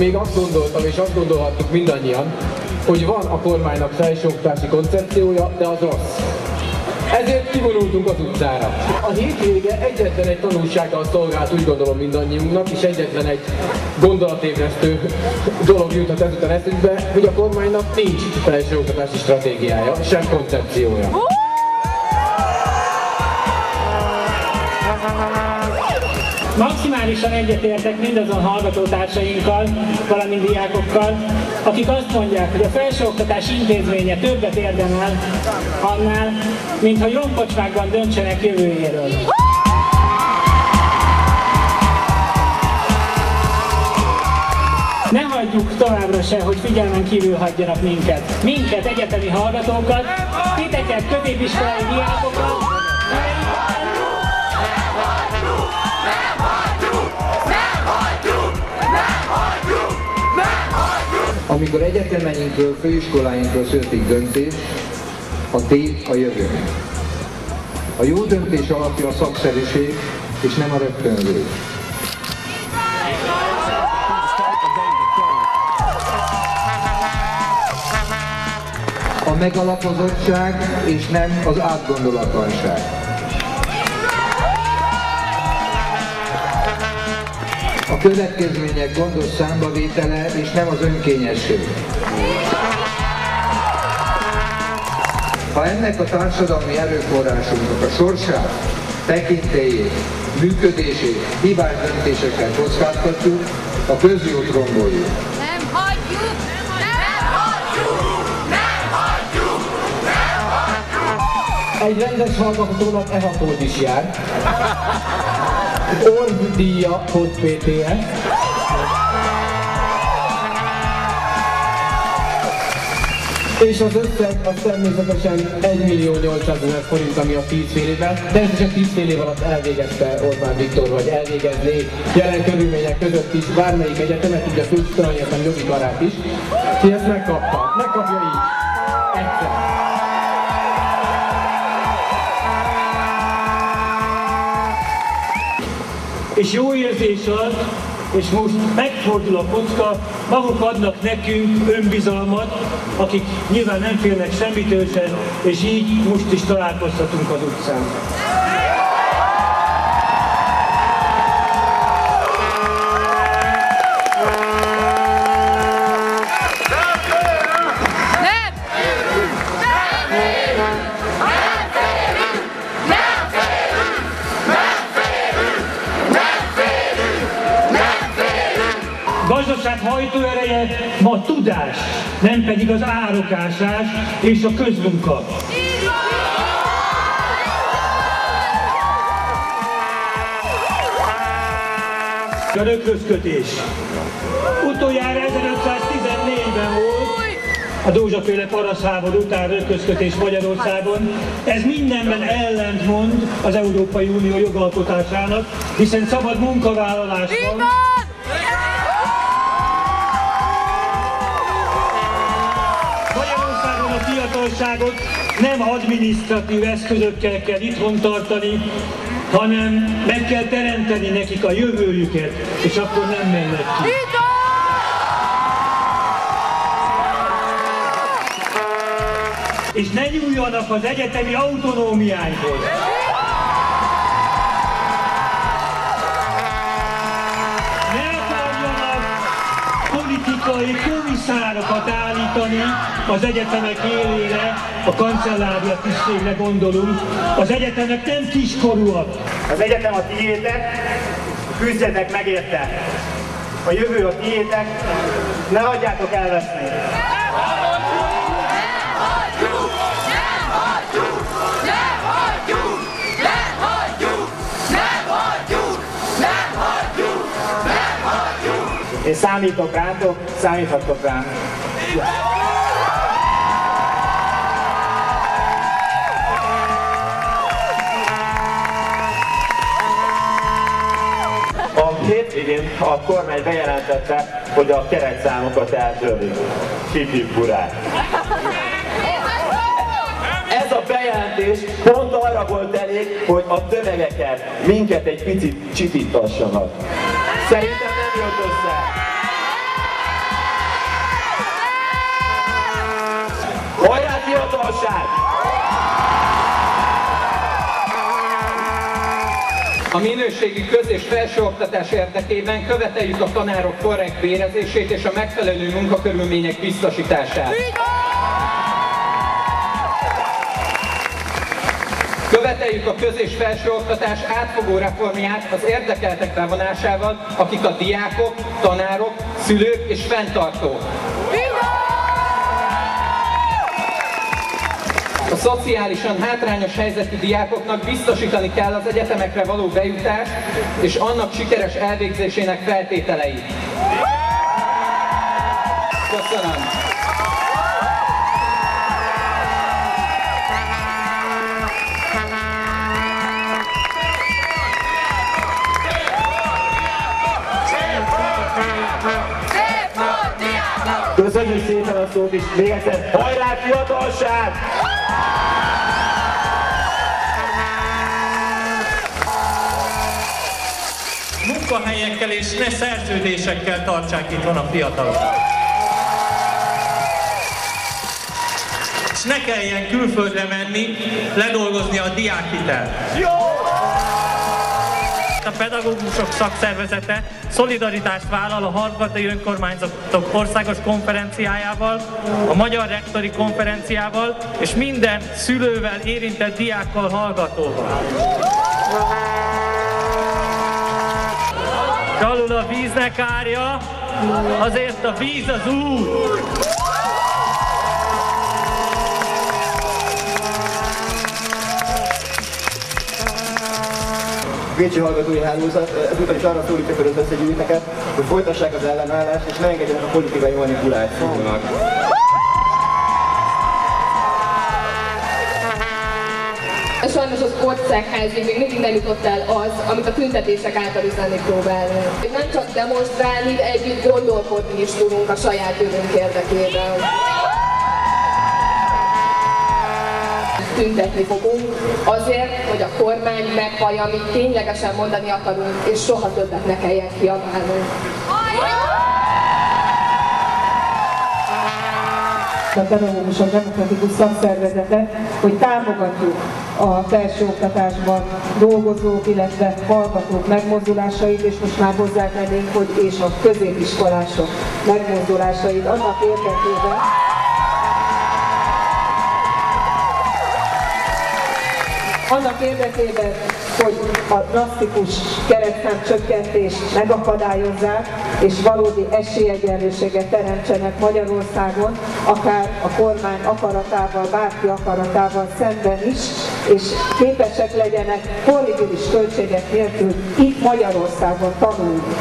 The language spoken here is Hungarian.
még azt gondoltam, és azt gondolhattuk mindannyian, hogy van a kormánynak felsőoktatási koncepciója, de az rossz. Ezért kivonultunk az utcára. A hétvége egyetlen egy tanulsággal szolgált, úgy gondolom mindannyiunknak, és egyetlen egy gondolatébresztő dolog juthat ezután eszünkbe, hogy a kormánynak nincs felsőoktatási stratégiája, sem koncepciója. Maximálisan egyetértek mindazon hallgatótársainkkal, valamint diákokkal, akik azt mondják, hogy a felsőoktatás intézménye többet érdemel annál, mintha romkocsmákban döntsenek jövőjéről. Ne hagyjuk továbbra se, hogy figyelmen kívül hagyjanak minket. Minket, egyetemi hallgatókat, titeket, középiskolai diákokat. Amikor egyetemeinkről, főiskoláinkról születik döntés, a tét a jövő. A jó döntés alapja a szakszerűség, és nem a rögtönzés. A megalapozottság, és nem az átgondolatlanság. A következmények gondos számbavétele, és nem az önkényesség. Ha ennek a társadalmi erőforrásunknak a sorsát, tekintélyét, működését hibás döntésekkel kockáztatjuk, a közjót romboljuk. Nem hagyjuk! Nem hagyjuk! Nem hagyjuk! Nem hagyjuk! Egy rendes hallgatónak e-hatód is jár. Orvdíja PTE. És az összeg az természetesen 1.800.000 forint, ami a 10 fél évvel, de ez csak 10 fél év alatt elvégezte Orbán Viktor, vagy elvégezné jelen körülmények között is bármelyik egyetemet, így a Főiskola Egyetem jogi karát is. Ki ezt megkapta. Megkapja így. Egyszer. És jó érzés az, és most megfordul a kocka, maguk adnak nekünk önbizalmat, akik nyilván nem félnek semmitől sem, és így most is találkozhatunk az utcán. Gazdaság hajtóereje ma tudás, nem pedig az árokásás és a közmunka. A rökrözkötés. Utoljára 1514-ben volt a Dózsa-féle parasztháború után rökrözkötés Magyarországon. Ez mindenben ellentmond az Európai Unió jogalkotásának, hiszen szabad munkavállalás van. Magyarországon a fiatalságot nem adminisztratív eszközökkel kell itthon tartani, hanem meg kell teremteni nekik a jövőjüket, és akkor nem mennek ki. És ne nyúljanak az egyetemi autonómiánkhoz. Ne akarjanak politikai komisszárokat állítani az egyetemek élére, a kancellária tisztségre gondolunk. Az egyetemek nem kiskorúak. Az egyetem a tiétek, küzdjetek meg érte. A jövő a tiétek, ne hagyjátok elveszni. Én számítok rátok, számíthatok rám. A hétvégén a kormány bejelentette, hogy a keretszámokat eltörlik. Hip-hip hurrá! Ez a bejelentés pont arra volt elég, hogy a tömegeket, minket egy picit csitítassanak. Szerintem nem jött össze. A minőségi köz- és felsőoktatás érdekében követeljük a tanárok korrekt bérezését és a megfelelő munkakörülmények biztosítását. Követeljük a köz- és felsőoktatás átfogó reformját az érdekeltek bevonásával, akik a diákok, tanárok, szülők és fenntartók. A szociálisan hátrányos helyzetű diákoknak biztosítani kell az egyetemekre való bejutást és annak sikeres elvégzésének feltételeit. Köszönöm! Köszönjük szépen a szót is, még egyszer, hajrá fiatalság! Munkahelyekkel és ne szerződésekkel tartsák itthon a fiatalok. És ne kelljen külföldre menni, ledolgozni a diákhitelt. A pedagógusok szakszervezete szolidaritást vállal a Hallgatói Önkormányzatok Országos Konferenciájával, a Magyar Rektori Konferenciával és minden szülővel, érintett diákkal, hallgatóval. És alul a víznek árja, azért a víz az út! Pécsi Hallgatói Hálózat ezúttal is arra szólítja fel az összegyűjteket, hogy folytassák az ellenállást és ne engedjenek a politikai manipulációnak. Sajnos az országházig még mindig nem jutott el az, amit a tüntetések által üzenni próbálnak. Nem csak demonstrálni, de együtt gondolkodni is tudunk a saját jövőnk érdekében. Tüntetni fogunk azért, hogy a kormány meghallja, amit ténylegesen mondani akarunk, és soha többet ne kelljen kiabálnunk. A Pedagógusok Demokratikus Szakszervezete, hogy támogatjuk a felsőoktatásban dolgozók, illetve hallgatók megmozdulásait, és most már hozzátennénk, hogy és a középiskolások megmozdulásait annak érdekében, hogy a drasztikus keretszámcsökkentést megakadályozzák, és valódi esélyegyenlőséget teremtsenek Magyarországon, akár a kormány akaratával, bárki akaratával szemben is, és képesek legyenek horribilis költségek nélkül itt Magyarországon tanulni.